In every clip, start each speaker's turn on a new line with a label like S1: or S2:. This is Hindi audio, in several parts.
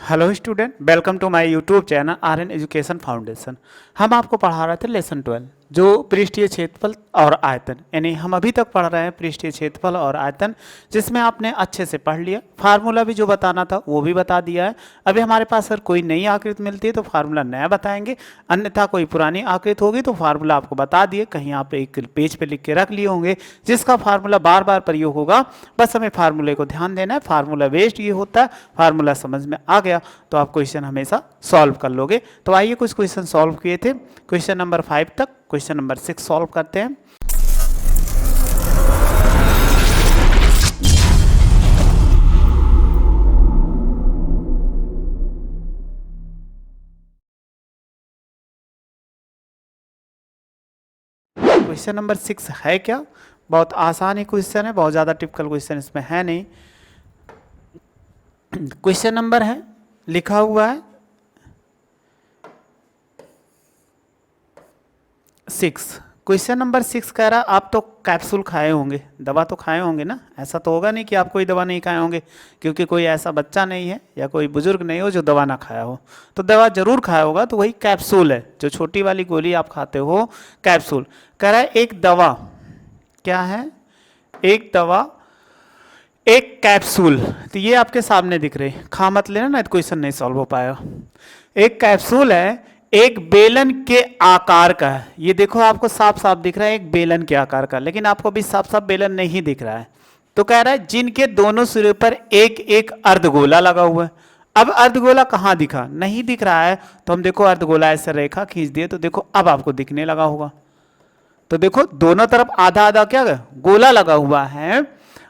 S1: Hello student, welcome to my YouTube channel Aryan Education Foundation. हम आपको पढ़ा रहे थे लेसन 12 जो पृष्ठीय क्षेत्रफल और आयतन, यानी हम अभी तक पढ़ रहे हैं पृष्ठीय क्षेत्रफल और आयतन, जिसमें आपने अच्छे से पढ़ लिया। फार्मूला भी जो बताना था वो भी बता दिया है। अभी हमारे पास अगर कोई नई आकृति मिलती है तो फार्मूला नया बताएंगे, अन्यथा कोई पुरानी आकृति होगी तो फार्मूला आपको बता दिए, कहीं आप एक पेज पे लिख के रख लिए होंगे जिसका फार्मूला बार बार प्रयोग होगा। बस हमें फार्मूले को ध्यान देना है, फार्मूला बेस्ड ये होता है। फार्मूला समझ में आ गया तो आप क्वेश्चन हमेशा सॉल्व कर लोगे। तो आइए कुछ क्वेश्चन सॉल्व किए थे, क्वेश्चन नंबर 5 तक, क्वेश्चन नंबर 6 सॉल्व करते हैं। क्वेश्चन नंबर 6 है क्या, बहुत आसान ही क्वेश्चन है, बहुत ज़्यादा टिपिकल क्वेश्चन इसमें है नहीं। क्वेश्चन नंबर है, लिखा हुआ है 6। क्वेश्चन नंबर 6 कह रहा है आप तो कैप्सूल खाए होंगे, दवा तो खाए होंगे ना। ऐसा तो होगा नहीं कि आप कोई दवा नहीं खाए होंगे, क्योंकि कोई ऐसा बच्चा नहीं है या कोई बुजुर्ग नहीं हो जो दवा ना खाया हो। तो दवा जरूर खाया होगा, तो वही कैप्सूल है, जो छोटी वाली गोली आप खाते हो, कैप्सूल। कह रहा है एक दवा, क्या है, एक दवा, एक कैप्सूल। तो ये आपके सामने दिख रहे, खा मत लेना ना तो क्वेश्चन नहीं सॉल्व हो पाएगा। एक कैप्सूल है, एक बेलन के आकार का है। ये देखो आपको साफ साफ दिख रहा है एक बेलन के आकार का, लेकिन आपको भी साफ साफ बेलन नहीं दिख रहा है। तो कह रहा है जिनके दोनों सिरे पर एक एक अर्धगोला लगा हुआ है। अब अर्धगोला कहाँ दिखा, नहीं दिख रहा है, तो हम देखो अर्धगोला ऐसे रेखा खींच दिए तो देखो अब आपको दिखने लगा होगा। तो देखो दोनों तरफ आधा आधा क्या गोला लगा हुआ है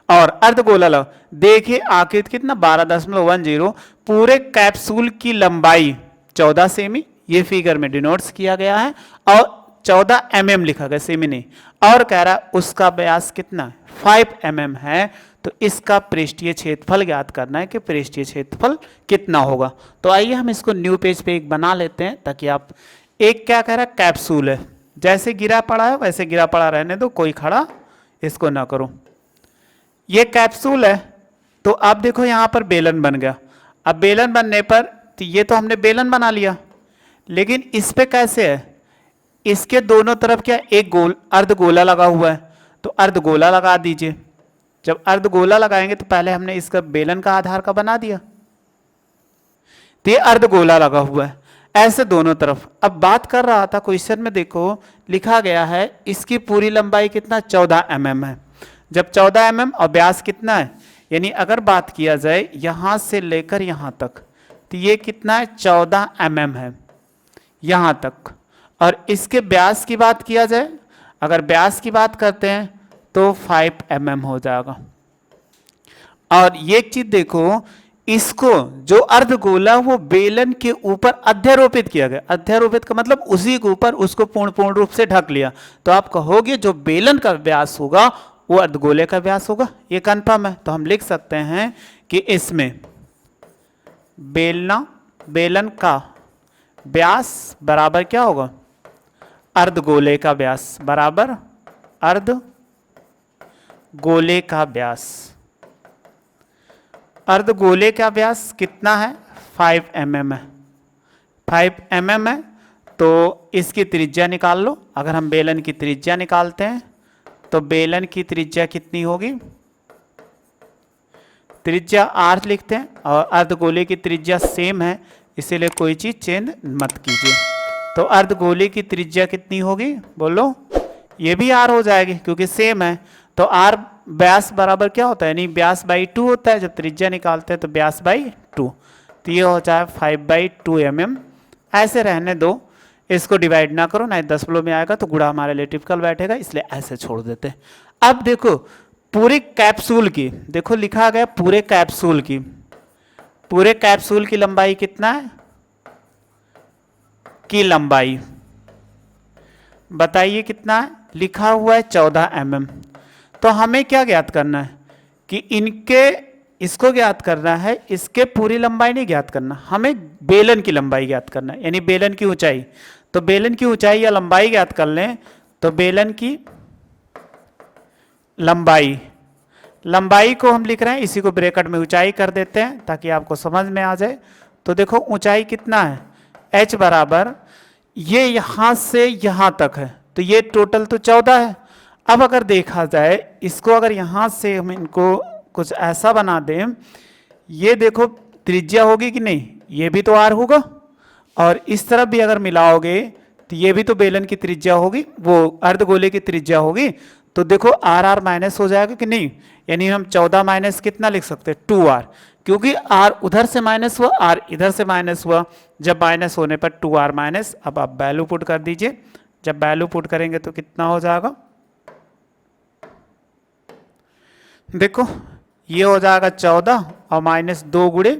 S1: और अर्धगोला लगा। देखिए आकृति कितना 12.10, पूरे कैप्सूल की लंबाई 14 सेमी, ये फिगर में डिनोट्स किया गया है, और 14 mm लिखा गया, सेमी नहीं। और कह रहा है उसका व्यास कितना 5 mm है। तो इसका पृष्ठीय क्षेत्रफल ज्ञात करना है कि पृष्ठीय क्षेत्रफल कितना होगा। तो आइए हम इसको न्यू पेज पे एक बना लेते हैं, ताकि आप, एक क्या कह रहा है कैप्सूल है, जैसे गिरा पड़ा है वैसे गिरा पड़ा रहने दो, कोई खड़ा इसको ना करो। ये कैप्सूल है, तो आप देखो यहां पर बेलन बन गया। अब बेलन बनने पर, तो ये तो हमने बेलन बना लिया, लेकिन इस पे कैसे है, इसके दोनों तरफ क्या एक गोल अर्धगोला लगा हुआ है, तो अर्धगोला लगा दीजिए। जब अर्धगोला लगाएंगे तो पहले हमने इसका बेलन का आधार का बना दिया, तो ये अर्धगोला लगा हुआ है ऐसे दोनों तरफ। अब बात कर रहा था क्वेश्चन में, देखो लिखा गया है इसकी पूरी लंबाई कितना 14 mm है। जब 14 mm और व्यास कितना है, यानी अगर बात किया जाए यहां से लेकर यहां तक, तो ये कितना है 14 mm है यहां तक। और इसके व्यास की बात किया जाए, अगर व्यास की बात करते हैं तो 5 mm हो जाएगा। और ये चीज देखो, इसको जो अर्धगोला वो बेलन के ऊपर अध्यारोपित किया गया। अध्यारोपित का मतलब उसी के ऊपर उसको पूर्ण रूप से ढक लिया। तो आप कहोगे जो बेलन का व्यास होगा वो अर्धगोले का व्यास होगा, ये कंफर्म है। तो हम लिख सकते हैं कि इसमें बेलन का व्यास बराबर क्या होगा, अर्धगोले का व्यास बराबर अर्धगोले का व्यास। अर्धगोले का व्यास कितना है 5 mm है, 5 mm है। तो इसकी त्रिज्या निकाल लो। अगर हम बेलन की त्रिज्या निकालते हैं तो बेलन की त्रिज्या कितनी होगी, त्रिज्या r लिखते हैं, और अर्धगोले की त्रिज्या सेम है, इसीलिए कोई चीज चेंज मत कीजिए। तो अर्धगोले की त्रिज्या कितनी होगी बोलो, ये भी r हो जाएगी क्योंकि सेम है। तो r व्यास बराबर क्या होता है, यानी व्यास बाई 2 होता है। जब त्रिज्या निकालते हैं तो व्यास बाई 2, तो ये हो जाए 5/2 mm। ऐसे रहने दो, इसको डिवाइड ना करो, नहीं दशमलव में आएगा तो गुणा हमारे लिए टिपिकल बैठेगा, इसलिए ऐसे छोड़ देते हैं। अब देखो पूरे कैप्सूल की, देखो लिखा गया पूरे कैप्सूल की लंबाई कितना है, की लंबाई बताइए कितना है, लिखा हुआ है 14 mm। तो हमें क्या ज्ञात करना है कि इसको ज्ञात करना है, इसके पूरी लंबाई नहीं ज्ञात करना, हमें बेलन की लंबाई ज्ञात करना है, यानी बेलन की ऊंचाई। तो बेलन की ऊंचाई या लंबाई ज्ञात कर लें, तो बेलन की लंबाई को हम लिख रहे हैं, इसी को ब्रैकेट में ऊंचाई कर देते हैं ताकि आपको समझ में आ जाए। तो देखो ऊंचाई कितना है, h बराबर ये यहां से यहां तक है, तो ये टोटल तो 14 है। अब अगर देखा जाए इसको, अगर यहां से हम इनको कुछ ऐसा बना दें, ये देखो त्रिज्या होगी कि नहीं, ये भी तो r होगा, और इस तरफ भी अगर मिलाओगे तो ये भी तो बेलन की त्रिज्या होगी, वो अर्धगोले की त्रिज्या होगी। तो देखो आर आर माइनस हो जाएगा कि नहीं, यानी हम 14 माइनस कितना लिख सकते हैं 2r, क्योंकि r उधर से माइनस हुआ, r इधर से माइनस हुआ, जब माइनस होने पर 2r माइनस। अब आप वैल्यू पुट कर दीजिए, जब वैल्यू पुट करेंगे तो कितना हो जाएगा, देखो ये हो जाएगा 14 और माइनस 2 गुणे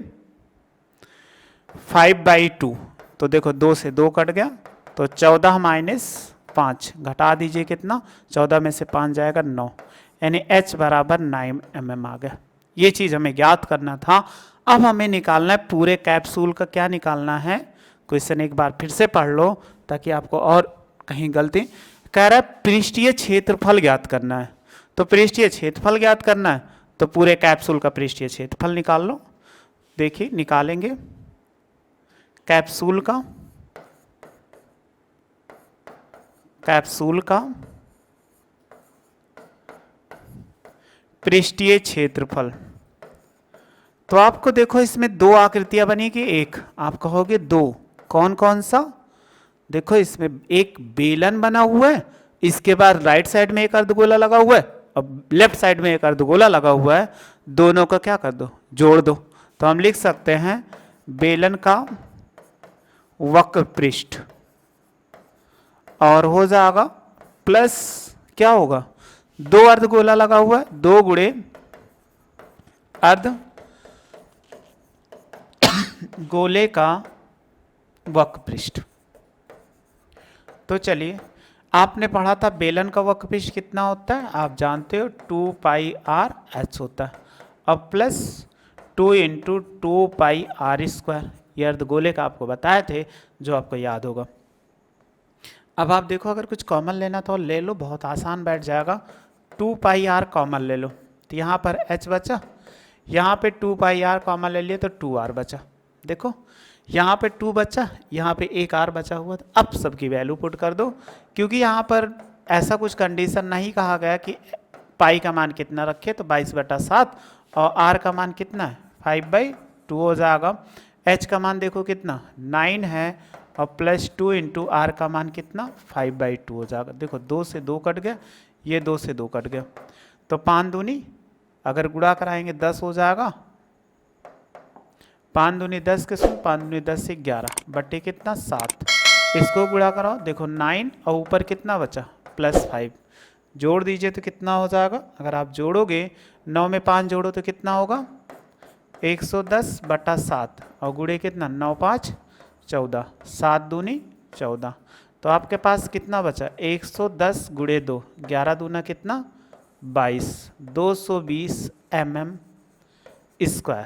S1: 5/2, तो देखो 2 से 2 कट गया, तो 14 माइनस 5 घटा दीजिए कितना, 14 में से 5 जाएगा 9, यानी h बराबर 9 mm आ गया। ये चीज़ हमें ज्ञात करना था। अब हमें निकालना है पूरे कैप्सूल का, क्या निकालना है, क्वेश्चन एक बार फिर से पढ़ लो ताकि आपको और कहीं गलती, कह रहा है पृष्ठीय क्षेत्रफल ज्ञात करना है। तो पृष्ठीय क्षेत्रफल ज्ञात करना है तो पूरे कैप्सूल का पृष्ठीय क्षेत्रफल निकाल लो। देखिए निकालेंगे कैप्सूल का पृष्ठीय क्षेत्रफल। तो आपको देखो इसमें दो आकृतियां बनी कि एक, आप कहोगे दो, कौन कौन सा, देखो इसमें एक बेलन बना हुआ है, इसके बाद राइट साइड में एक अर्धगोला लगा हुआ है और लेफ्ट साइड में एक अर्धगोला लगा हुआ है, दोनों का क्या कर दो, जोड़ दो। तो हम लिख सकते हैं बेलन का वक्र पृष्ठ, और हो जाएगा प्लस क्या होगा, दो अर्धगोला लगा हुआ है, 2 गुणे अर्ध गोले का वक्र पृष्ठ। तो चलिए, आपने पढ़ा था बेलन का वक्र पृष्ठ कितना होता है, आप जानते हो 2πr/h होता है, अब प्लस 2 × 2πr², ये अर्धगोले का आपको बताए थे जो आपको याद होगा। अब आप देखो अगर कुछ कॉमन लेना तो ले लो, बहुत आसान बैठ जाएगा, 2πr कॉमन ले लो, तो यहाँ पर h बचा, यहाँ पे 2πr कॉमन ले लिए तो 2r बचा, देखो यहाँ पे 2 बचा, यहाँ पे एक r बचा हुआ था। अब सबकी वैल्यू पुट कर दो, क्योंकि यहाँ पर ऐसा कुछ कंडीशन नहीं कहा गया कि पाई का मान कितना रखे, तो 22/7 और r का मान कितना है 5/2 हो जाएगा। h का मान देखो कितना 9 है और प्लस 2 × r का मान कितना 5/2 हो जाएगा। देखो 2 से 2 कट गया, ये 2 से 2 कट गया, तो 5 दूनी अगर गुणा कराएंगे 10 हो जाएगा, 5 दूनी 10 के सुन, 5 दूनी 10 से 11 बट्टे कितना 7, इसको गुणा कराओ, देखो 9 और ऊपर कितना बचा +5, जोड़ दीजिए तो कितना हो जाएगा, अगर आप जोड़ोगे 9 में 5 जोड़ो तो कितना होगा 110/7 और गुणे कितना 9 5 14, 7 दूनी 14, तो आपके पास कितना बचा 110 गुणे 2, 11 दूना कितना 22, 220 mm²।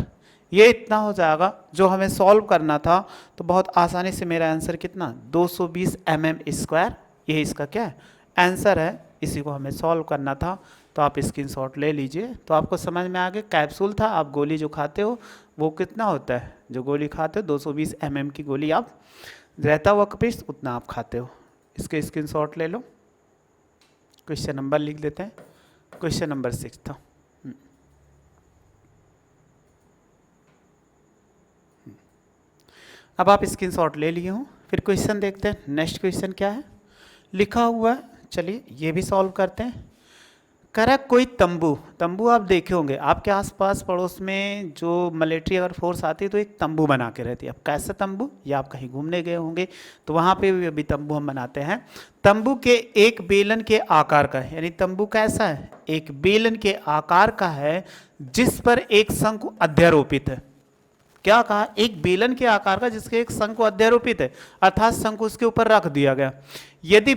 S1: ये इतना हो जाएगा जो हमें सॉल्व करना था, तो बहुत आसानी से मेरा आंसर कितना 220 mm², ये इसका क्या है आंसर है, इसी को हमें सॉल्व करना था। तो आप स्क्रीनशॉट ले लीजिए, तो आपको समझ में आ गया। कैप्सूल था, आप गोली जो खाते हो वो कितना होता है, जो गोली खाते हो 220 mm की गोली आप रहता वक्र पृष्ठ उतना आप खाते हो। इसके स्क्रीनशॉट ले लो, क्वेश्चन नंबर लिख देते हैं, क्वेश्चन नंबर 6 था। अब आप स्क्रीनशॉट ले लिए हो, फिर क्वेश्चन देखते हैं। नेक्स्ट क्वेश्चन क्या है लिखा हुआ है, चलिए ये भी सॉल्व करते हैं। कह रहा कोई तंबू आप देखे होंगे, आपके आसपास पड़ोस में जो मिलिट्री अगर फोर्स आती है तो एक तंबू बना के रहती है। अब कैसा तंबू, या आप कहीं घूमने गए होंगे तो वहाँ पे भी अभी तंबू हम बनाते हैं। तंबू के एक बेलन के आकार का है, यानी तंबू कैसा है, एक बेलन के आकार का है जिस पर एक शंकु अध्यारोपित है। क्या कहा, एक बेलन के आकार का जिसके एक शंकु अध्यारोपित है, अर्थात शंकु उसके ऊपर रख दिया गया। यदि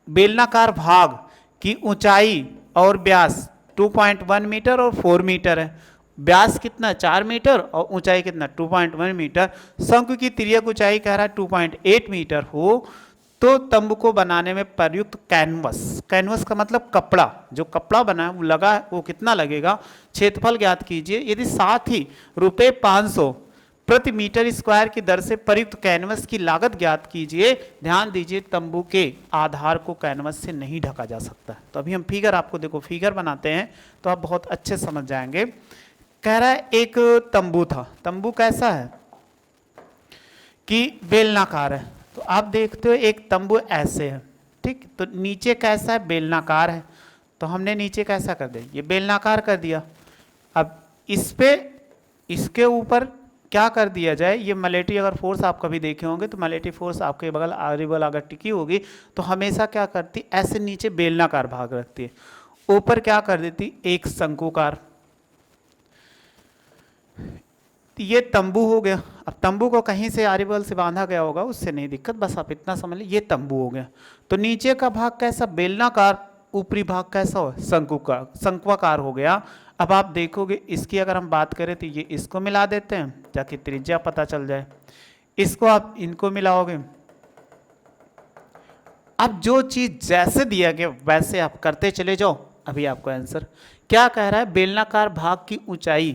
S1: बेलनाकार भाग की ऊंचाई और व्यास 2.1 मीटर और 4 मीटर है, व्यास कितना 4 मीटर और ऊंचाई कितना 2.1 मीटर, शंकु की तिर्यक ऊंचाई कह रहा है 2.8 मीटर हो, तो तंबू को बनाने में प्रयुक्त कैनवस का मतलब कपड़ा, जो कपड़ा बना है वो लगा है, वो कितना लगेगा, क्षेत्रफल ज्ञात कीजिए। यदि साथ ही ₹500 प्रति मीटर स्क्वायर की दर से प्रयुक्त कैनवस की लागत ज्ञात कीजिए। ध्यान दीजिए, तंबू के आधार को कैनवस से नहीं ढका जा सकता। तो अभी हम फिगर, आपको देखो फिगर बनाते हैं तो आप बहुत अच्छे समझ जाएंगे। कह रहा है एक तंबू था, तंबू कैसा है कि बेलनाकार है। तो आप देखते हो एक तंबू ऐसे है, ठीक, तो नीचे कैसा है, बेलनाकार है। तो हमने नीचे कैसा कर दिया, ये बेलनाकार कर दिया। अब इस पे, इसके ऊपर क्या कर दिया जाए, ये मलेटी अगर फोर्स आप कभी देखे होंगे तो मलेटी फोर्स आपके बगल आरिबल अगर टिकी होगी तो हमेशा क्या करती, ऐसे नीचे बेलनाकार भाग रखती है, ऊपर क्या कर देती, एक शंकुकार। ये तंबू हो गया। अब तंबू को कहीं से आरिबल से बांधा गया होगा, उससे नहीं दिक्कत, बस आप इतना समझ लीजिए, ये तंबू हो गया। तो नीचे का भाग कैसा, बेलनाकार, ऊपरी भाग कैसा हो, शंकुकार, शंक्वाकार हो गया। अब आप देखोगे इसकी अगर हम बात करें तो ये इसको मिला देते हैं ताकि त्रिज्या पता चल जाए, इसको आप इनको मिलाओगे। अब जो चीज जैसे दिया गया वैसे आप करते चले जाओ। अभी आपको आंसर क्या कह रहा है, बेलनाकार भाग की ऊंचाई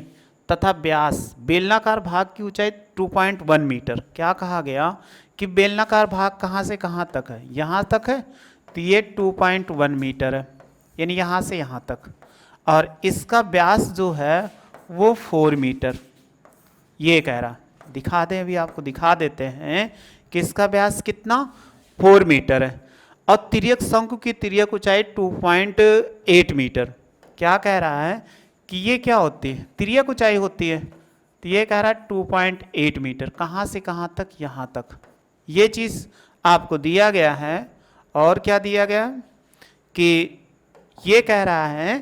S1: तथा व्यास, बेलनाकार भाग की ऊंचाई 2.1 मीटर। क्या कहा गया कि बेलनाकार भाग कहाँ से कहाँ तक है, यहाँ तक है, तो ये 2.1 मीटर है, यानी यहाँ से यहाँ तक। और इसका व्यास जो है वो 4 मीटर, ये कह रहा। दिखा दें, अभी आपको दिखा देते हैं कि इसका व्यास कितना, 4 मीटर है। और तिर्यक शंकु की तिर्यक ऊंचाई 2.8 मीटर। क्या कह रहा है कि ये क्या होती है, तिर्यक ऊंचाई होती है। तो ये कह रहा है 2.8 मीटर, कहाँ से कहाँ तक, यहाँ तक। ये चीज़ आपको दिया गया है। और क्या दिया गया कि ये कह रहा है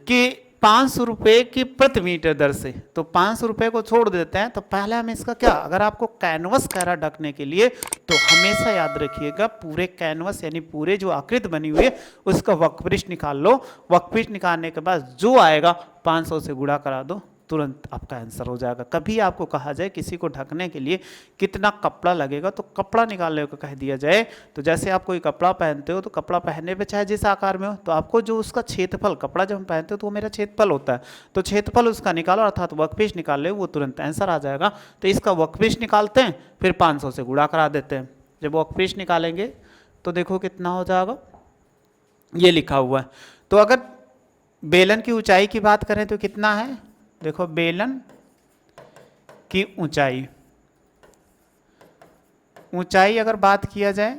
S1: कि 500 रुपये की प्रति मीटर दर से। तो 500 रुपये को छोड़ देते हैं। तो पहले हम इसका क्या, अगर आपको कैनवस कह रहा ढकने के लिए तो हमेशा याद रखिएगा पूरे कैनवस यानी पूरे जो आकृति बनी हुई है उसका वक्रपृष्ठ निकाल लो। वक्रपृष्ठ निकालने के बाद जो आएगा 500 से गुणा करा दो, तुरंत आपका आंसर हो जाएगा। कभी आपको कहा जाए किसी को ढकने के लिए कितना कपड़ा लगेगा तो कपड़ा निकालने को कह दिया जाए, तो जैसे आप कोई कपड़ा पहनते हो तो कपड़ा पहनने पे चाहे जिस आकार में हो, तो आपको जो उसका क्षेत्रफल, कपड़ा जब हम पहनते हो तो वो मेरा क्षेत्रफल होता है, तो क्षेत्रफल उसका निकालो अर्थात वक्रपृष्ठ निकाल ले, वो तुरंत आंसर आ जाएगा। तो इसका वक्रपृष्ठ निकालते हैं, फिर 500 से गुणा करा देते हैं। जब वक्रपृष्ठ निकालेंगे तो देखो कितना हो जाएगा, ये लिखा हुआ है। तो अगर बेलन की ऊंचाई की बात करें तो कितना है, देखो बेलन की ऊंचाई, ऊंचाई अगर बात किया जाए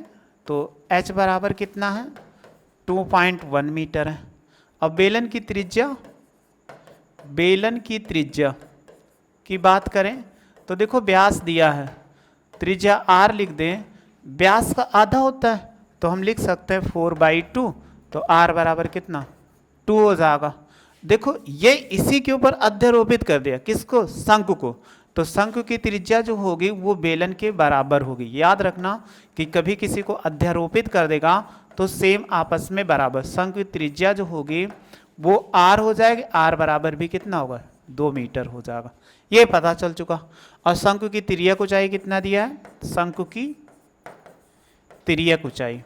S1: तो h बराबर कितना है, 2.1 मीटर है। अब बेलन की त्रिज्या, बेलन की त्रिज्या की बात करें तो देखो व्यास दिया है, त्रिज्या r लिख दें, व्यास का आधा होता है तो हम लिख सकते हैं 4/2, तो r बराबर कितना, 2 हो जाएगा। देखो ये इसी के ऊपर अध्यारोपित कर दिया, किसको, शंकु को। तो शंकु की त्रिज्या जो होगी वो बेलन के बराबर होगी। याद रखना कि कभी किसी को अध्यारोपित कर देगा तो सेम आपस में बराबर, शंकु की त्रिज्या जो होगी वो r हो जाएगी, r बराबर भी कितना होगा, 2 मीटर हो जाएगा। ये पता चल चुका। और शंकु की तिर्यक ऊंचाई कितना दिया है, शंकु की तिर्यक ऊंचाई,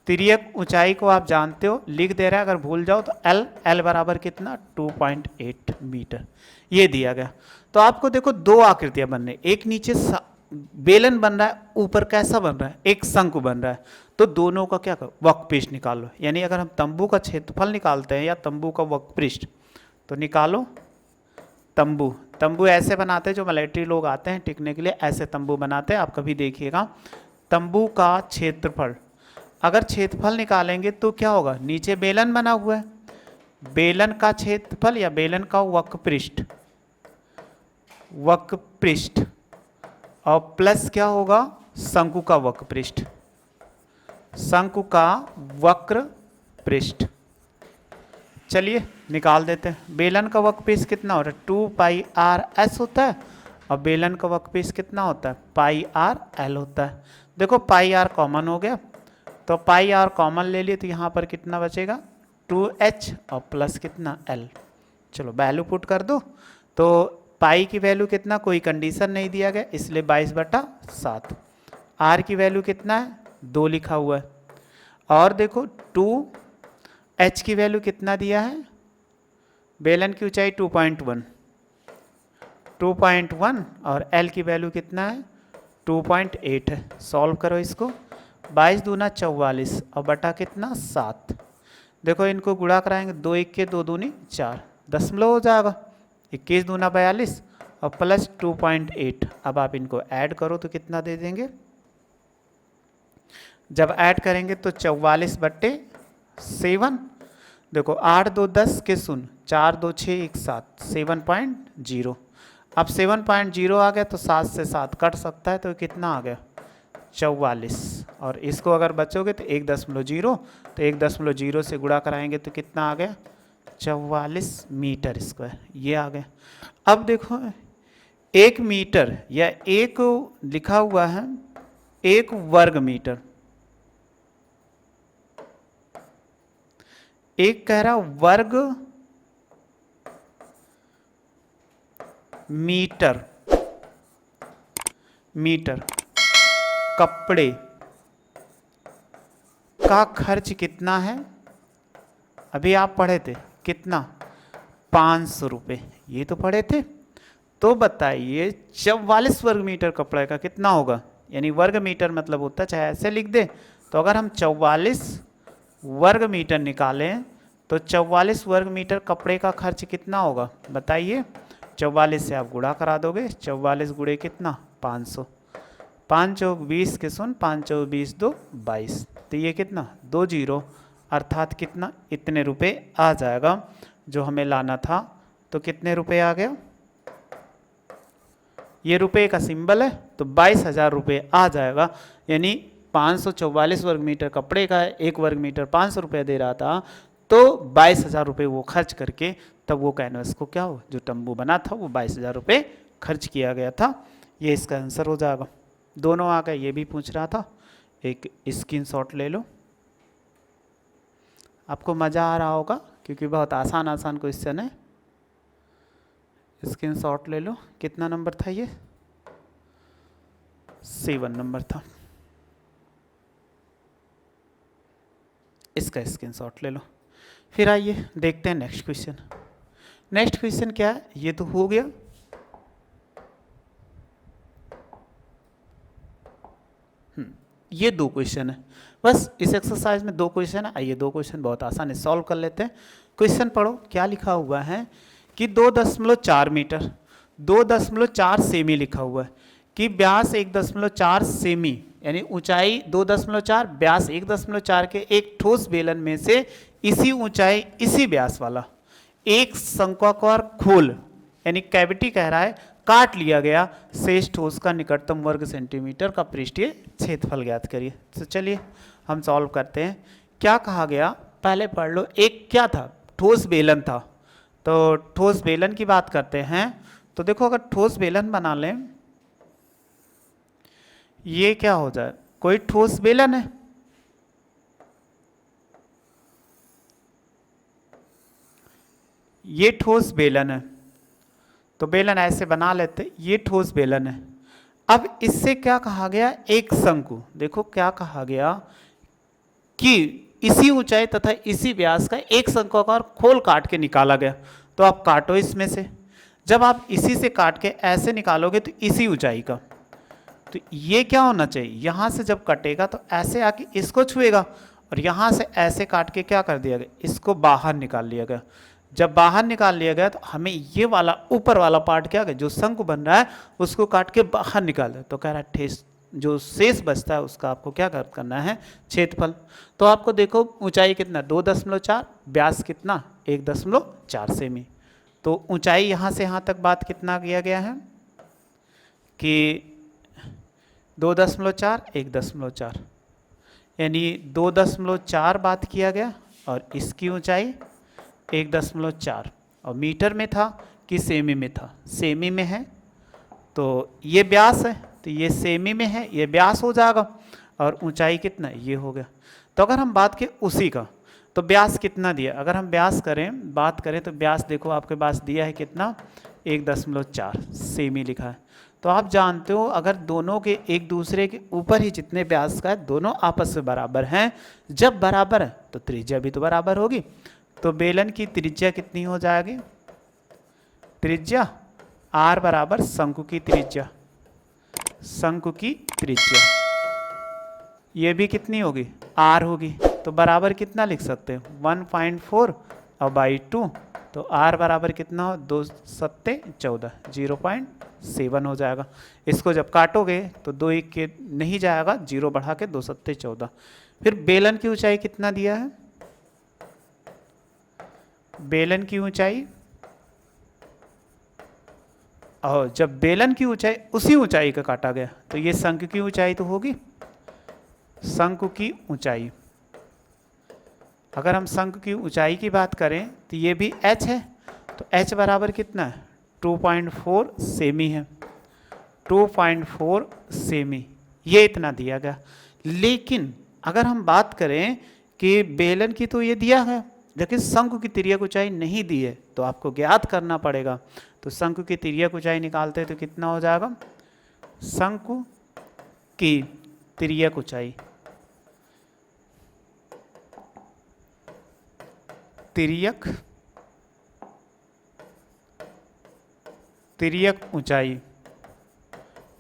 S1: तिर्यक ऊंचाई को आप जानते हो, लिख दे रहा है, अगर भूल जाओ तो L बराबर कितना, 2.8 मीटर, ये दिया गया। तो आपको देखो दो आकृतियां बन रही, एक नीचे बेलन बन रहा है, ऊपर कैसा बन रहा है, एक शंकु बन रहा है। तो दोनों का क्या करो, वक्रपृष्ठ निकालो। यानी अगर हम तंबू का क्षेत्रफल निकालते हैं या तंबू का वक्रपृष्ठ, तो निकालो तंबू। तंबू ऐसे बनाते हैं, जो मिलिट्री लोग आते हैं टिकने के लिए ऐसे तंबू बनाते हैं, आप कभी देखिएगा। तंबू का क्षेत्रफल, अगर क्षेत्रफल निकालेंगे तो क्या होगा, नीचे बेलन बना हुआ है, बेलन का क्षेत्रफल या बेलन का वक्रपृष्ठ, वक्रपृष्ठ, और प्लस क्या होगा, शंकु का वक्रपृष्ठ, शंकु का वक्रपृष्ठ। चलिए निकाल देते हैं। बेलन का वक्रपृष्ठ कितना होता है, 2πr/s होता है, और बेलन का वक्रपृष्ठ कितना होता है, πr/l होता है। देखो πr कॉमन हो गया, तो πr कॉमन ले लिए तो यहाँ पर कितना बचेगा, 2h और प्लस कितना l। चलो वैल्यू पुट कर दो। तो पाई की वैल्यू कितना, कोई कंडीशन नहीं दिया गया इसलिए 22/7। r की वैल्यू कितना है, 2 लिखा हुआ है। और देखो 2h की वैल्यू कितना दिया है, बेलन की ऊंचाई 2.1, 2.1 और L की वैल्यू कितना है 2.8 है। सॉल्व करो इसको, 22 दूना 44 और बटा कितना 7। देखो इनको गुणा कराएंगे, 2 1 के 2 दूनी 4, दशमलव हो जाएगा। 21 दूना 42 और प्लस 2.8। अब आप इनको ऐड करो तो कितना दे देंगे, जब ऐड करेंगे तो 44/7। देखो 8 2 10 के 0, 4 2 6 1 7, 7.0। अब 7.0 आ गया तो 7 से 7 कट सकता है, तो कितना आ गया 44। और इसको अगर बचोगे तो 1.0, तो 1.0 से गुणा कराएंगे तो कितना आ गया 44 मीटर स्क्वायर, ये आ गया। अब देखो 1 मीटर या एक लिखा हुआ है 1 वर्ग मीटर, एक कह रहा वर्ग मीटर, मीटर कपड़े का खर्च कितना है। अभी आप पढ़े थे कितना 500 रुपये, ये तो पढ़े थे। तो बताइए 44 वर्ग मीटर कपड़े का कितना होगा, यानी वर्ग मीटर मतलब होता है, चाहे ऐसे लिख दे। तो अगर हम 44 वर्ग मीटर निकालें तो 44 वर्ग मीटर कपड़े का खर्च कितना होगा बताइए। 44 से आप गुणा करा दोगे, 44 गुणे कितना 500, 5 चौक 20 के 0, 5 चौक 20 2 22, तो ये कितना 2 जीरो, अर्थात कितना इतने रुपए आ जाएगा जो हमें लाना था। तो कितने रुपए आ गया, ये रुपए का सिंबल है तो 22,000 रुपये आ जाएगा। यानी 544 वर्ग मीटर कपड़े का 1 वर्ग मीटर 500 रुपये दे रहा था, तो 22,000 रुपये वो खर्च करके तब वो कैनवस को क्या हो, जो तंबू बना था वो 22,000 रुपये खर्च किया गया था। ये इसका आंसर हो जाएगा। दोनों आ गए, ये भी पूछ रहा था। एक स्क्रीनशॉट ले लो, आपको मज़ा आ रहा होगा क्योंकि बहुत आसान आसान क्वेश्चन है। स्क्रीनशॉट ले लो। कितना नंबर था ये, 7 नंबर था। इसका स्क्रीनशॉट ले लो। फिर आइए देखते हैं नेक्स्ट क्वेश्चन। नेक्स्ट क्वेश्चन क्या है, ये तो हो गया। ये 2 क्वेश्चन है, बस इस एक्सरसाइज में 2 क्वेश्चन है। आइए 2 क्वेश्चन बहुत आसान है, सॉल्व कर लेते हैं। क्वेश्चन पढ़ो, क्या लिखा हुआ है कि 2.4 मीटर 2.4 सेमी लिखा हुआ है कि व्यास 1.4 सेमी, यानी ऊंचाई 2.4 व्यास 1.4 के एक ठोस बेलन में से इसी ऊंचाई इसी व्यास वाला एक शंक्वाकार खोल, यानी कैविटी कह रहा है, काट लिया गया। शेष ठोस का निकटतम वर्ग सेंटीमीटर का पृष्ठीय क्षेत्रफल ज्ञात करिए। तो चलिए हम सॉल्व करते हैं। क्या कहा गया पहले पढ़ लो। एक क्या था, ठोस बेलन था। तो ठोस बेलन की बात करते हैं। तो देखो अगर ठोस बेलन बना लें, ये क्या हो जाए, कोई ठोस बेलन है, ये ठोस बेलन है। तो बेलन ऐसे बना लेते, ये ठोस बेलन है। अब इससे क्या कहा गया, एक शंकु। देखो क्या कहा गया कि इसी ऊंचाई तथा इसी व्यास का एक शंक्वाकार खोल काट के निकाला गया। तो आप काटो इसमें से, जब आप इसी से काट के ऐसे निकालोगे तो इसी ऊंचाई का, तो ये क्या होना चाहिए, यहां से जब कटेगा तो ऐसे आके इसको छुएगा और यहां से ऐसे काट के क्या कर दिया गया, इसको बाहर निकाल लिया गया। जब बाहर निकाल लिया गया तो हमें ये वाला ऊपर वाला पार्ट क्या है, जो शंकु बन रहा है उसको काट के बाहर निकाल दे। तो कह रहा है ठेस जो शेष बचता है उसका आपको क्या करना है, क्षेत्रफल। तो आपको देखो ऊंचाई कितना 2.4, व्यास कितना 1.4 सेमी। तो ऊंचाई यहाँ से यहाँ तक बात कितना किया गया है कि 2.4 1.4, यानी 2.4 बात किया गया और इसकी ऊंचाई 1.4। और मीटर में था कि सेमी में था, सेमी में है तो ये व्यास है, तो ये सेमी में है, ये व्यास हो जाएगा। और ऊंचाई कितना, ये हो गया। तो अगर हम बात करें उसी का, तो व्यास कितना दिया, अगर हम व्यास बात करें तो व्यास देखो आपके पास दिया है कितना 1.4 सेमी लिखा है। तो आप जानते हो अगर दोनों के एक दूसरे के ऊपर ही जितने व्यास का है दोनों आपस में बराबर हैं, जब बराबर है तो त्रिज्या भी तो बराबर होगी। तो बेलन की त्रिज्या कितनी हो जाएगी, त्रिज्या आर बराबर शंकु की त्रिज्या, शंकु की त्रिज्या ये भी कितनी होगी, आर होगी। तो बराबर कितना लिख सकते हैं 1.4 और बाई 2, तो आर बराबर कितना हो 2 सत्ते 14, 0.7 हो जाएगा। इसको जब काटोगे तो 2 1 के नहीं जाएगा, 0 बढ़ा के 2 सत्ते 14। फिर बेलन की ऊंचाई कितना दिया है, बेलन की ऊंचाई, और जब बेलन की ऊंचाई उसी ऊंचाई का काटा गया तो ये शंकु की ऊंचाई तो होगी, शंकु की ऊंचाई। अगर हम शंकु की ऊंचाई की बात करें तो ये भी h है, तो h बराबर कितना है 2.4 सेमी है, 2.4 सेमी, ये इतना दिया गया। लेकिन अगर हम बात करें कि बेलन की तो ये दिया है, लेकिन शंकु की तिर्यक ऊंचाई नहीं दी है, तो आपको ज्ञात करना पड़ेगा। तो शंकु की तिर्यक ऊंचाई निकालते हैं तो कितना हो जाएगा, शंकु की तिर्यक ऊंचाई, तिर्यक ऊंचाई।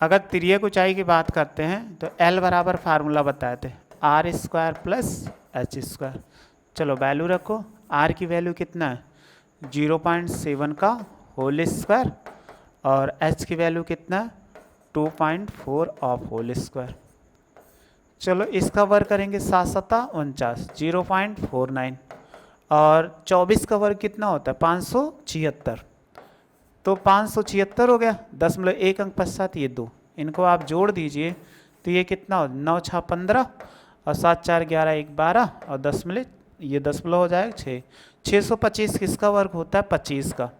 S1: अगर तिर्यक ऊंचाई की बात करते हैं तो L बराबर फार्मूला बताए थे R square plus H square. चलो वैल्यू रखो, R की वैल्यू कितना है 0.7 का होल स्क्वायर और H की वैल्यू कितना है 2.4 ऑफ होल स्क्वायर। चलो इसका वर्ग करेंगे 7 सत्ता 49, 0.49 और 24 का वर्ग कितना होता है 576, तो 576 हो गया, 0.1 अंक पश्चात ये 2, इनको आप जोड़ दीजिए तो ये कितना हो 9 6 15 और 7 4 11 1 12 और 10 ये 10 हो जाएगा 6, 625 किसका वर्ग होता है 25 का।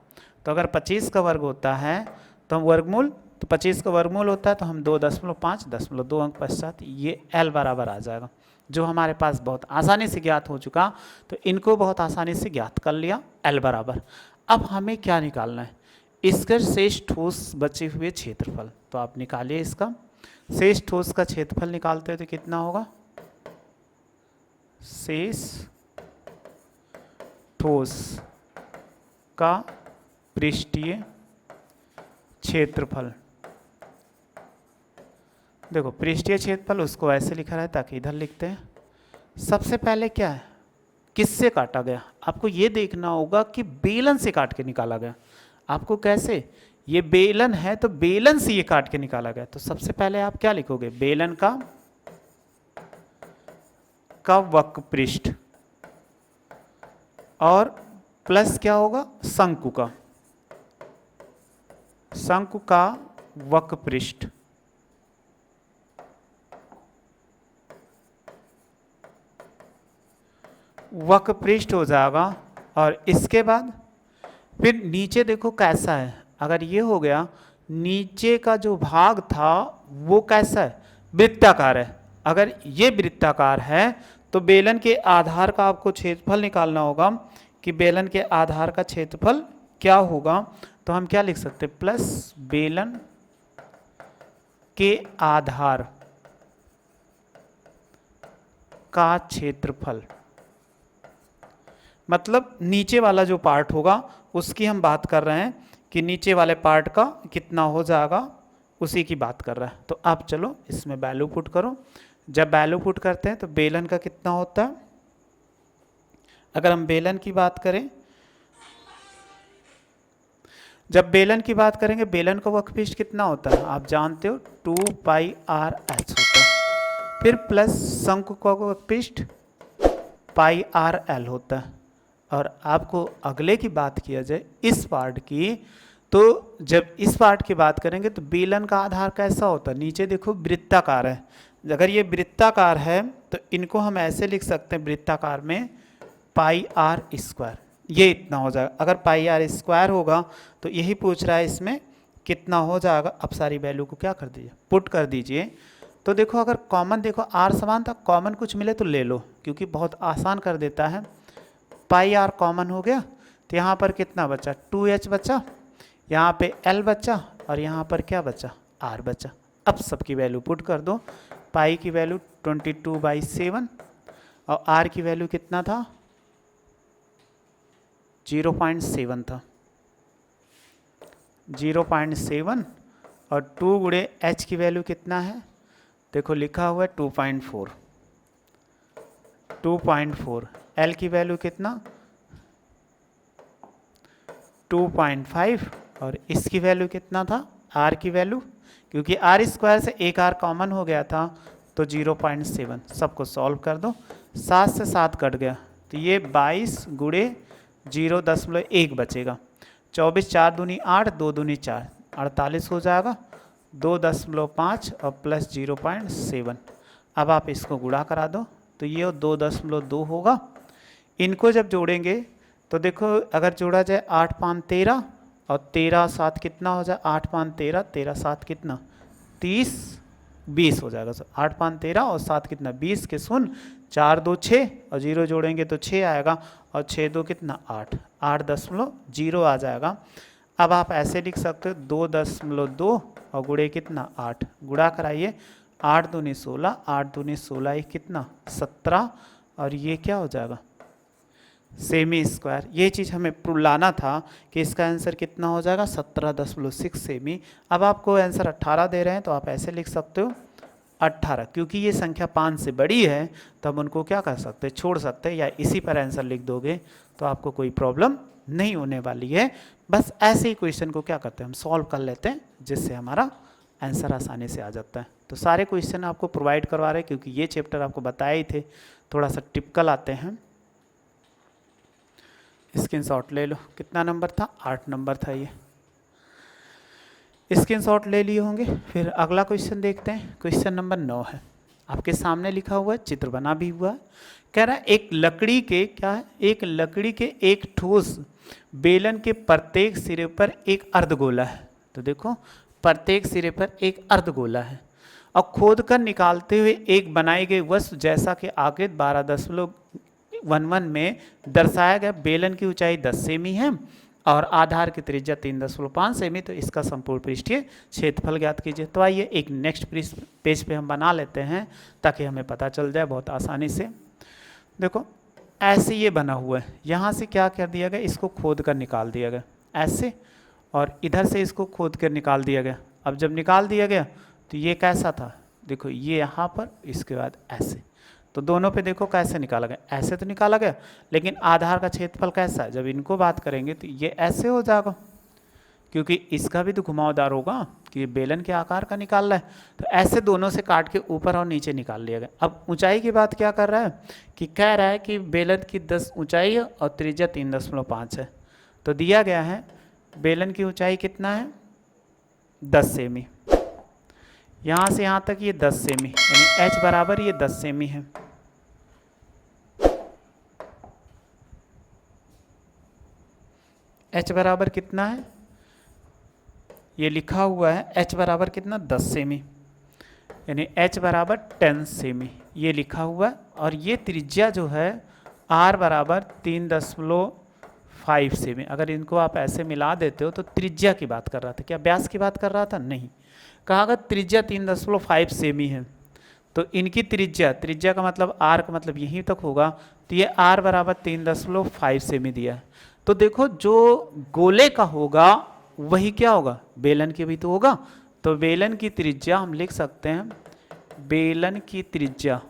S1: तो अगर 25 का वर्ग होता है तो हम वर्गमूल, तो 25 का वर्गमूल होता है तो हम 2.5 0.2 अंक पश्चात ये L बराबर आ जाएगा, जो हमारे पास बहुत आसानी से ज्ञात हो चुका। तो इनको बहुत आसानी से ज्ञात कर लिया L बराबर। अब हमें क्या निकालना है, इसका शेष ठोस बचे हुए क्षेत्रफल, तो आप निकालिए इसका शेष ठोस का क्षेत्रफल निकालते हैं तो कितना होगा, शेष ठोस का पृष्ठीय क्षेत्रफल। देखो पृष्ठीय क्षेत्रफल उसको ऐसे लिखा रहता है कि इधर लिखते हैं। सबसे पहले क्या है, किससे काटा गया, आपको ये देखना होगा कि बेलन से काट के निकाला गया। आपको कैसे, ये बेलन है तो बेलन से ये काट के निकाला गया। तो सबसे पहले आप क्या लिखोगे, बेलन का वक्र पृष्ठ और प्लस क्या होगा शंकु का वक्र पृष्ठ, वक्र पृष्ठ हो जाएगा। और इसके बाद फिर नीचे देखो कैसा है, अगर ये हो गया नीचे का जो भाग था वो कैसा है वृत्ताकार है। अगर ये वृत्ताकार है तो बेलन के आधार का आपको क्षेत्रफल निकालना होगा कि बेलन के आधार का क्षेत्रफल क्या होगा। तो हम क्या लिख सकते हैं, प्लस बेलन के आधार का क्षेत्रफल, मतलब नीचे वाला जो पार्ट होगा उसकी हम बात कर रहे हैं कि नीचे वाले पार्ट का कितना हो जाएगा, उसी की बात कर रहा है। तो आप चलो इसमें वैल्यू पुट करो। जब वैल्यू पुट करते हैं तो बेलन का कितना होता है, अगर हम बेलन की बात करें, जब बेलन की बात करेंगे बेलन का वक्र पृष्ठ कितना होता है आप जानते हो 2πr(h) होता है। फिर प्लस शंकु का वक्र पृष्ठ πr(l) होता है। और आपको अगले की बात किया जाए इस पार्ट की, तो जब इस पार्ट की बात करेंगे तो बेलन का आधार कैसा होता है, नीचे देखो वृत्ताकार है। अगर ये वृत्ताकार है तो इनको हम ऐसे लिख सकते हैं वृत्ताकार में πr², ये इतना हो जाएगा। अगर πr² होगा तो यही पूछ रहा है इसमें कितना हो जाएगा। अब सारी वैल्यू को क्या कर दीजिए, पुट कर दीजिए। तो देखो अगर कॉमन, देखो r समान था, कॉमन कुछ मिले तो ले लो क्योंकि बहुत आसान कर देता है। πr कॉमन हो गया तो यहाँ पर कितना बचा 2h बचा, यहाँ पे l बचा और यहाँ पर क्या बचा r बचा। अब सबकी वैल्यू पुट कर दो, पाई की वैल्यू 22/7 और r की वैल्यू कितना था 0.7 था। 0.7 और 2 गुणे h की वैल्यू कितना है, देखो लिखा हुआ है 2.4, 2.4, l की वैल्यू कितना 2.5 और इसकी वैल्यू कितना था r की वैल्यू, क्योंकि r स्क्वायर से एक r कॉमन हो गया था तो 0.7। सबको सॉल्व कर दो, 7 से 7 कट गया तो ये 22 गुणे 0.1 बचेगा। 24 4 दूनी 8, 2 दूनी 4, 48 हो जाएगा। 2.5 और प्लस 0.7। अब आप इसको गुणा करा दो तो ये 2.2 होगा। इनको जब जोड़ेंगे तो देखो अगर जोड़ा जाए 8 5 13 और 13 7 कितना हो जाए, 8 5 13, 13 7 कितना 30, 20 हो जाएगा। 8 5 13 और 7 कितना 20 के सुन, 4 2 6 और 0 जोड़ेंगे तो 6 आएगा और 6 2 कितना 8, 8.0 आ जाएगा। अब आप ऐसे लिख सकते हो 2.2 और गुणे कितना 8, गुणा कराइए 8 दूनी 16, 8 दूनी 16 कितना 17 और ये क्या हो जाएगा सेमी स्क्वायर। ये चीज़ हमें लाना था कि इसका आंसर कितना हो जाएगा 17.6 सेमी। अब आपको आंसर 18 दे रहे हैं तो आप ऐसे लिख सकते हो 18, क्योंकि ये संख्या 5 से बड़ी है तो हम उनको क्या कर सकते हैं छोड़ सकते हैं, या इसी पर आंसर लिख दोगे तो आपको कोई प्रॉब्लम नहीं होने वाली है। बस ऐसे ही क्वेश्चन को क्या करते हैं हम सॉल्व कर लेते हैं, जिससे हमारा आंसर आसानी से आ जाता है। तो सारे क्वेश्चन आपको प्रोवाइड करवा रहे हैं क्योंकि ये चैप्टर आपको बताए ही थे, थोड़ा सा टिपिकल आते हैं। स्क्रीनशॉट ले लो, कितना नंबर था 8 नंबर था ये, स्क्रीनशॉट ले लिए होंगे। फिर अगला क्वेश्चन देखते हैं, क्वेश्चन नंबर 9 है, आपके सामने लिखा हुआ है, चित्र बना भी हुआ है। कह रहा है एक लकड़ी के क्या है, एक लकड़ी के एक ठोस बेलन के प्रत्येक सिरे पर एक अर्धगोला है। तो देखो प्रत्येक सिरे पर एक अर्धगोला है और खोद कर निकालते हुए एक बनाई गई वस्तु जैसा कि आगे 12.11 में दर्शाया गया बेलन की ऊंचाई 10 सेमी है और आधार की त्रिज्या 3.5 सेमी, तो इसका संपूर्ण पृष्ठीय क्षेत्रफल ज्ञात कीजिए। तो आइए एक नेक्स्ट पेज पे हम बना लेते हैं ताकि हमें पता चल जाए बहुत आसानी से। देखो ऐसे ये बना हुआ है, यहाँ से क्या कर दिया गया इसको खोद कर निकाल दिया गया ऐसे, और इधर से इसको खोद कर निकाल दिया गया। अब जब निकाल दिया गया तो ये कैसा था, देखो ये यहाँ पर, इसके बाद ऐसे, तो दोनों पे देखो कैसे निकाला गया, ऐसे तो निकाला गया, लेकिन आधार का क्षेत्रफल कैसा है, जब इनको बात करेंगे तो ये ऐसे हो जाएगा, क्योंकि इसका भी तो घुमावदार होगा कि ये बेलन के आकार का निकाल रहा है। तो ऐसे दोनों से काट के ऊपर और नीचे निकाल लिया गया। अब ऊंचाई की बात क्या कर रहा है कि कह रहा है कि बेलन की 10 ऊंचाई है और त्रिज्या 3.5 है। तो दिया गया है बेलन की ऊंचाई कितना है 10 सेमी, यहाँ से यहाँ तक ये 10 सेमी, यानी h बराबर ये 10 सेमी है। h बराबर कितना है, ये लिखा हुआ है h बराबर कितना 10 सेमी, यानी h बराबर 10 सेमी ये लिखा हुआ है। और ये त्रिज्या जो है r बराबर 3.5 सेमी। अगर इनको आप ऐसे मिला देते हो तो त्रिज्या की बात कर रहा था, क्या व्यास की बात कर रहा था, नहीं, कहा अगर त्रिज्या 3.5 सेमी है तो इनकी त्रिज्या का मतलब r का मतलब यहीं तक होगा, तो ये r बराबर 3.5 सेमी दिया है। तो देखो जो गोले का होगा वही क्या होगा, बेलन की भी तो होगा। तो बेलन की त्रिज्या हम लिख सकते हैं, बेलन की त्रिज्या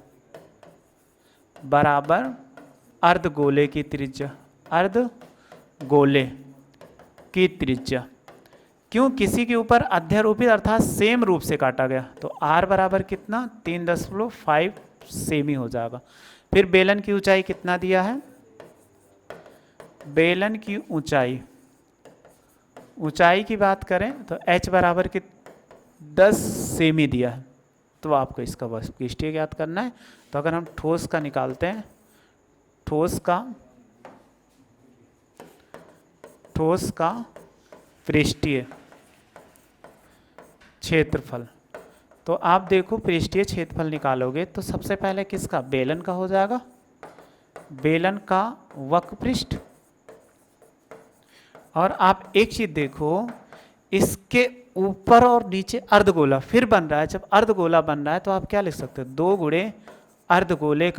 S1: बराबर अर्धगोले की त्रिज्या, अर्धगोले की त्रिज्या, क्यों किसी के ऊपर अध्यारोपित अर्थात सेम रूप से काटा गया, तो r बराबर कितना 3.5 सेमी हो जाएगा। फिर बेलन की ऊंचाई कितना दिया है, बेलन की ऊंचाई की बात करें तो h बराबर की 10 सेमी दिया है। तो आपको इसका पृष्ठीय ज्ञात करना है। तो अगर हम ठोस का निकालते हैं, ठोस का पृष्ठीय क्षेत्रफल, तो आप देखो पृष्ठीय क्षेत्रफल निकालोगे तो सबसे पहले किसका, बेलन का हो जाएगा, बेलन का वक्रपृष्ठ। और आप एक चीज देखो, इसके ऊपर और नीचे अर्धगोला फिर बन रहा है। जब अर्धगोला बन रहा है तो आप क्या लिख सकते हो, 2 गुणे अर्धगोले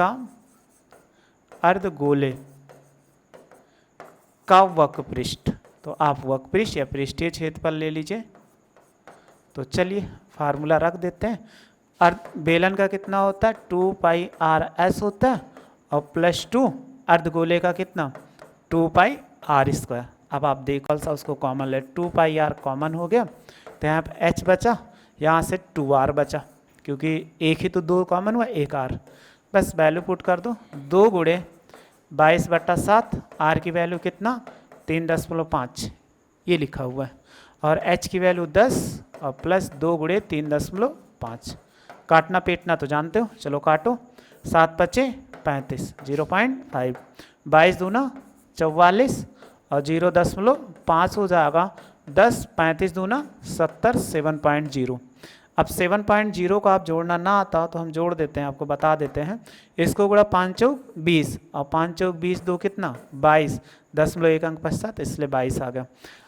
S1: का वक्रपृष्ठ। तो आप वक्रपृष्ठ या पृष्ठीय क्षेत्रफल ले लीजिए। तो चलिए फार्मूला रख देते हैं। बेलन का कितना होता है 2πr/s होता है और +2 अर्धगोले का कितना 2πr²। अब आप देखो सा उसको कॉमन ले, 2πr कॉमन हो गया तो यहाँ पे h बचा, यहाँ से 2r बचा, क्योंकि एक ही तो 2 कॉमन हुआ, एक r, बस वैल्यू पुट कर दो। 2 गुणे 22/7, r की वैल्यू कितना 3.5 ये लिखा हुआ है, और h की वैल्यू 10 और प्लस 2 गुणे 3.5। काटना पीटना तो जानते हो, चलो काटो। 7 × 5 = 0.5, 22 दूना 44 और 0.5 हो जाएगा 10, 35 दूना 70, 7.0। अब 7.0 को आप जोड़ना ना आता हो तो हम जोड़ देते हैं, आपको बता देते हैं। इसको गुणा 5 चौक 20 और 5 चौक 20 2 कितना 22, 0.1 अंक पश्चात इसलिए 22 आ गया।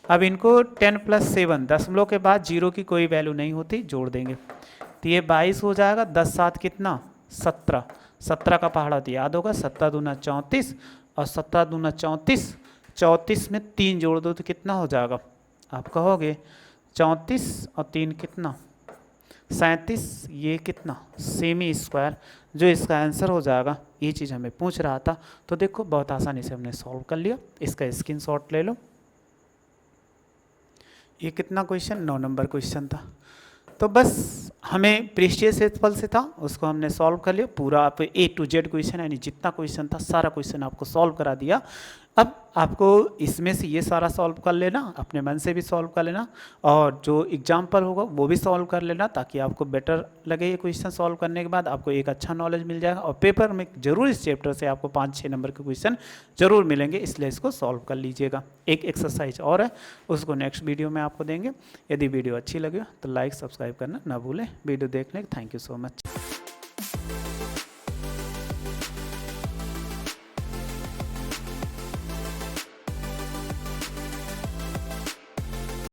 S1: अब इनको 10 + 7 दशमलव के बाद 0 की कोई वैल्यू नहीं होती, जोड़ देंगे तो ये 22 हो जाएगा। 10 7 कितना 17, 17 का पहाड़ा तो याद होगा, 17 दूना 34 और 17 दूना 34, 34 में 3 जोड़ दो तो कितना हो जाएगा, आप कहोगे 34 और 3 कितना 37, ये कितना सेमी स्क्वायर, जो इसका आंसर हो जाएगा। ये चीज़ हमें पूछ रहा था, तो देखो बहुत आसानी से हमने सॉल्व कर लिया। इसका स्क्रीनशॉट ले लो। ये कितना क्वेश्चन 9 नंबर क्वेश्चन था। तो बस हमें पृष्ठीय क्षेत्रफल से था, उसको हमने सॉल्व कर लिया पूरा। आप A to Z क्वेश्चन यानी जितना क्वेश्चन था सारा क्वेश्चन आपको सॉल्व करा दिया। अब आपको इसमें से ये सारा सॉल्व कर लेना, अपने मन से भी सॉल्व कर लेना, और जो एग्जाम्पल होगा वो भी सॉल्व कर लेना, ताकि आपको बेटर लगे। ये क्वेश्चन सॉल्व करने के बाद आपको एक अच्छा नॉलेज मिल जाएगा, और पेपर में जरूर इस चैप्टर से आपको 5-6 नंबर के क्वेश्चन जरूर मिलेंगे, इसलिए इसको सॉल्व कर लीजिएगा। एक एक्सरसाइज और है, उसको नेक्स्ट वीडियो में आपको देंगे। यदि वीडियो अच्छी लगे तो लाइक सब्सक्राइब करना ना भूलें। वीडियो देखने के थैंक यू सो मच।